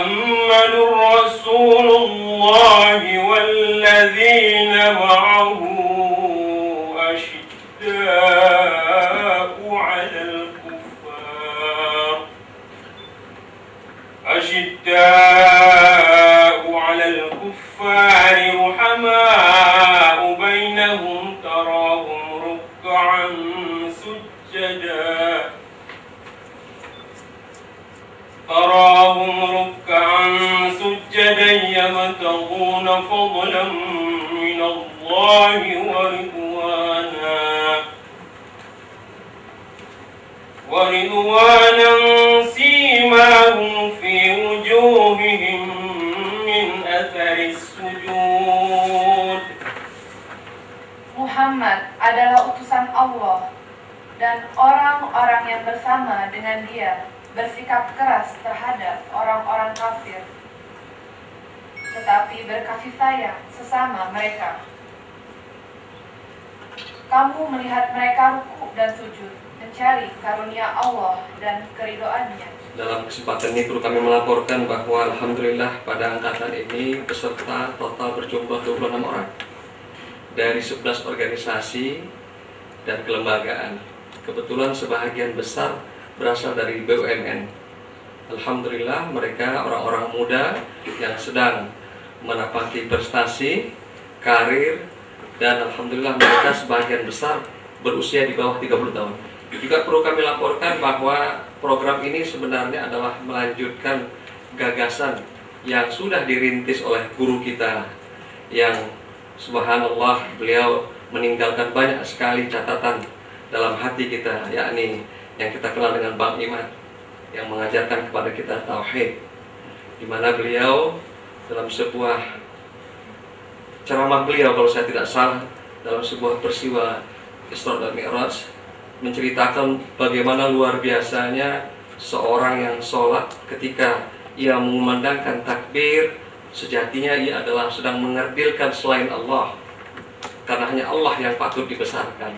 محمد رسول الله والذين معه أشداء على الكفار رحماء بينهم تراهم ركعا سجدا يبتغون فضلا من الله ورضوانا سيماهم في وجوههم من أثر السجود. Muhammad adalah utusan Allah, dan orang-orang yang bersama dengan dia bersikap keras terhadap orang-orang kafir, tetapi berkasih sayang sesama mereka. Kamu melihat mereka ruku dan sujud, mencari karunia Allah dan keridhoannya. Dalam kesempatan ini perlu kami melaporkan bahwa alhamdulillah pada angkatan ini peserta total berjumlah 26 orang dari 11 organisasi dan kelembagaan. Kebetulan sebahagian besar berasal dari BUMN. Alhamdulillah mereka orang-orang muda yang sedang menapaki prestasi, karir, dan alhamdulillah mereka sebagian besar berusia di bawah 30 tahun. Juga perlu kami laporkan bahwa program ini sebenarnya adalah melanjutkan gagasan yang sudah dirintis oleh guru kita yang subhanallah beliau meninggalkan banyak sekali catatan dalam hati kita, yakni yang kita kenal dengan Bang Iman yang mengajarkan kepada kita tauhid, di mana beliau dalam sebuah ceramah beliau, kalau saya tidak salah, dalam sebuah peristiwa Isra dan Mi'raj, menceritakan bagaimana luar biasanya seorang yang sholat ketika ia mengumandangkan takbir, sejatinya ia adalah sedang mengerdilkan selain Allah, karena hanya Allah yang patut dibesarkan.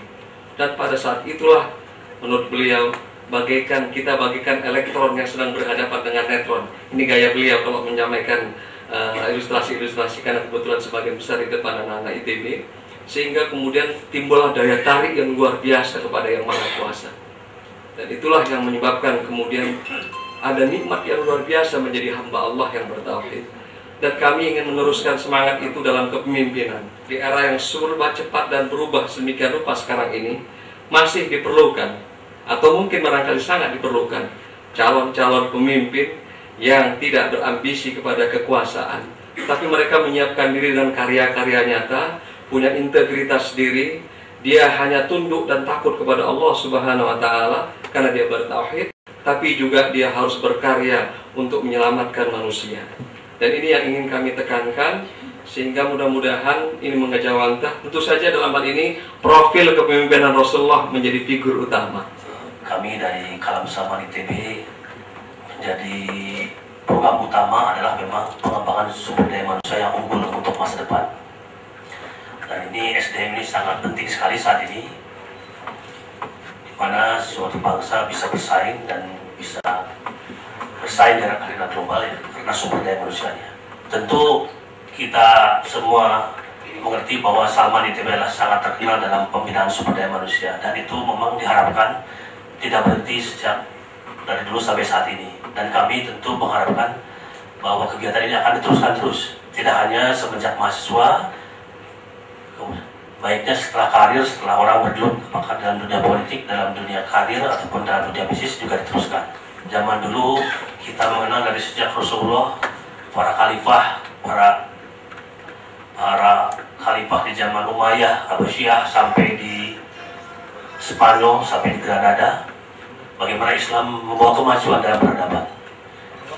Dan pada saat itulah menurut beliau bagaikan elektron yang sedang berhadapan dengan neutron. Ini gaya beliau kalau menyampaikan ilustrasi-ilustrasi, karena kebetulan sebagian besar di depan anak-anak ITB, sehingga kemudian timbullah daya tarik yang luar biasa kepada Yang Maha Kuasa. Dan itulah yang menyebabkan kemudian ada nikmat yang luar biasa menjadi hamba Allah yang bertauhid. Dan kami ingin meneruskan semangat itu dalam kepemimpinan. Di era yang serba cepat dan berubah sedemikian rupa sekarang ini, masih diperlukan, atau mungkin barangkali sangat diperlukan, calon-calon pemimpin yang tidak berambisi kepada kekuasaan, tapi mereka menyiapkan diri dengan karya-karya nyata, punya integritas diri, dia hanya tunduk dan takut kepada Allah Subhanahu wa Ta'ala karena dia bertauhid, tapi juga dia harus berkarya untuk menyelamatkan manusia. Dan ini yang ingin kami tekankan, sehingga mudah-mudahan ini mengejawantah. Tentu saja dalam hal ini profil kepemimpinan Rasulullah menjadi figur utama. Kami dari Kalam Saman ITB menjadi program utama adalah memang pengembangan sumber daya manusia yang unggul untuk masa depan. Dan ini SDM ini sangat penting sekali saat ini, di mana suatu bangsa bisa bersaing dan bisa bersaing dengan arena global ya, karena sumber daya manusianya. Tentu kita semua mengerti bahwa Salman ITB adalah sangat terkenal dalam pembinaan sumber daya manusia, dan itu memang diharapkan tidak berhenti sejak dari dulu sampai saat ini. Dan kami tentu mengharapkan bahwa kegiatan ini akan diteruskan terus, tidak hanya semenjak mahasiswa, baiknya setelah karir, setelah orang bergelut, apakah dalam dunia politik, dalam dunia karir, ataupun dalam dunia bisnis juga diteruskan. Zaman dulu kita mengenal dari sejak Rasulullah, para khalifah, para khalifah di zaman Umayyah, Abbasiyah, sampai di Spanyol, sampai di Granada, bagaimana Islam membawa kemajuan dalam peradaban.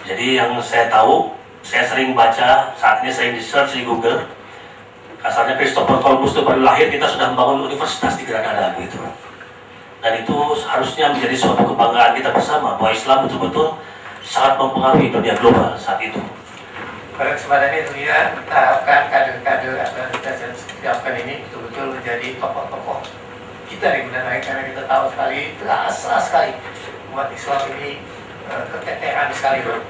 Jadi yang saya tahu, saya sering baca, saat ini sering di search di Google, kasarnya Christopher Columbus itu baru lahir, kita sudah membangun universitas di Granada gitu. Dan itu harusnya menjadi suatu kebanggaan kita bersama, bahwa Islam betul-betul sangat mempengaruhi dunia global saat itu. Pada kesempatan ini tentunya kita harapkan kader-kader atau yang siapkan ini betul-betul menjadi tokoh-tokoh kita di Bundaran Hi, karena kita tahu sekali, terasa sekali umat Islam ini keteteran sekali, bro.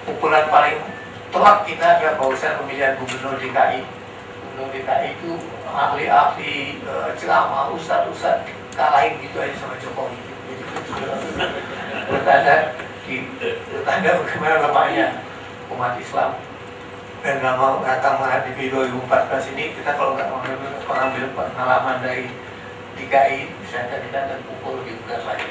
pukulan paling telak kita adalah barusan pemilihan gubernur DKI. Gubernur DKI itu ahli-ahli ceramah, ustadz kalahin gitu aja sama Jokowi. Jadi bertanda bagaimana lemahnya umat Islam. Dan datang menghadapi 2014 ini, kita kalau nggak mengambil pengalaman dari DKI, bisa kita terpukul lebih berat lagi.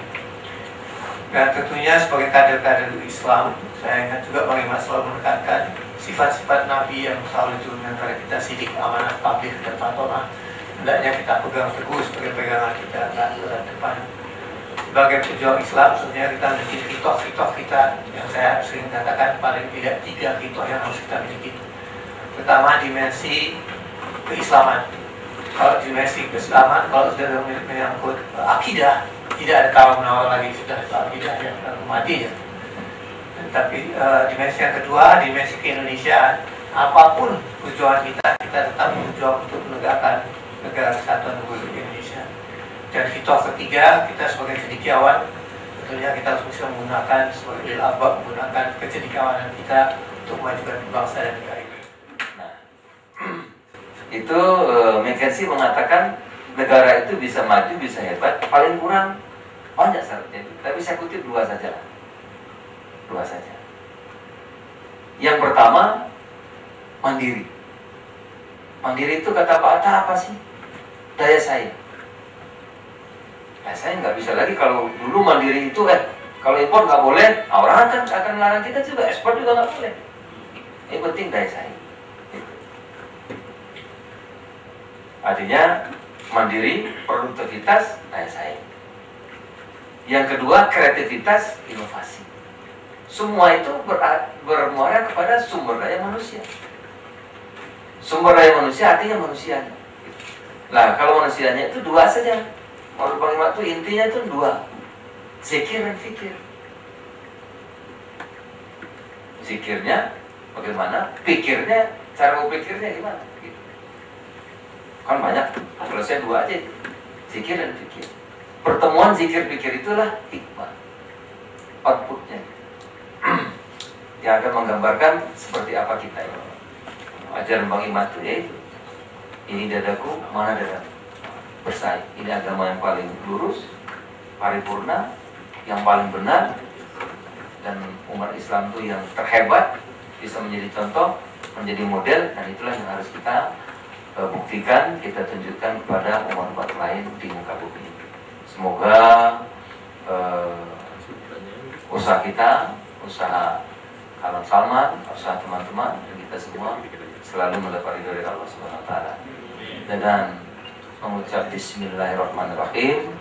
Dan tentunya sebagai kader-kader Islam, saya ingat juga Bang Iman selalu menekankan sifat-sifat Nabi yang selalu diturunkan kepada kita, sidik, amanah, tabligh, dan fatonah. Hendaknya kita pegang teguh sebagai pegangan kita ke depan. Sebagai pejuang Islam, sebenarnya kita memiliki fitrah kita yang saya sering katakan paling tidak 3 fitrah yang harus kita miliki. Pertama, dimensi keislaman. Kalau dimensi keislaman, kalau sudah menyangkut akidah, tidak ada tawar-menawar lagi, sudah akidah yang mati ya. Tapi dimensi yang kedua, dimensi keindonesiaan. Apapun perjuangan kita tetap berjuang untuk menegakkan negara kesatuan Republik Indonesia. Dan fitrah ketiga, kita sebagai cendekiawan, tentunya kita harus bisa menggunakan sebagai ilabak, menggunakan kecendekiawanan kita untuk memajukan bangsa dan negara ini. Nah, itu McKinsey mengatakan negara itu bisa maju, bisa hebat, paling kurang banyak syaratnya. Tapi saya kutip 2 saja. 2 saja. Yang pertama, mandiri. Mandiri itu kata Pak Atta apa sih? Daya saing. Saya nggak bisa lagi. Kalau dulu mandiri itu kalau impor nggak boleh, orang akan melarang kita juga, ekspor juga nggak boleh. Yang penting daya saing. Artinya mandiri, produktivitas, daya saing. Yang kedua, kreativitas, inovasi. Semua itu bermuara kepada sumber daya manusia. Sumber daya manusia artinya manusianya. Nah, kalau manusianya itu 2 saja. Menurut Bang Iman itu intinya itu 2, zikir dan fikir. Zikirnya bagaimana, pikirnya, cara berpikirnya gimana gitu. Kan banyak, kalau saya 2 aja, zikir dan fikir. Pertemuan zikir fikir itulah hikmah, outputnya yang akan menggambarkan seperti apa kita ini. Ajaran Bang Iman itu yaitu ini dadaku, mana dadaku, bersaing. Ini agama yang paling lurus, paripurna, yang paling benar, dan umat Islam itu yang terhebat, bisa menjadi contoh, menjadi model, dan itulah yang harus kita buktikan, kita tunjukkan kepada umat-umat lain di muka bumi. Semoga usaha kita, usaha Alam Salman, usaha teman-teman, dan kita semua selalu mendapat ridho dari Allah Subhanahu wa Ta'ala. Dengan mengucap Bismillahirrahmanirrahim,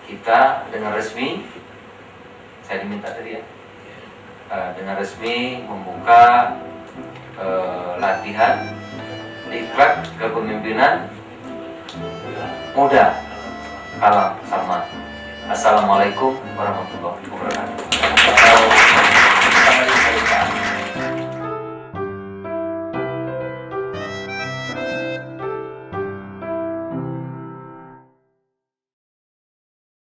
kita dengan resmi, saya diminta tadi ya, dengan resmi membuka latihan diklat kepemimpinan muda Alam Salman. Assalamualaikum warahmatullahi wabarakatuh.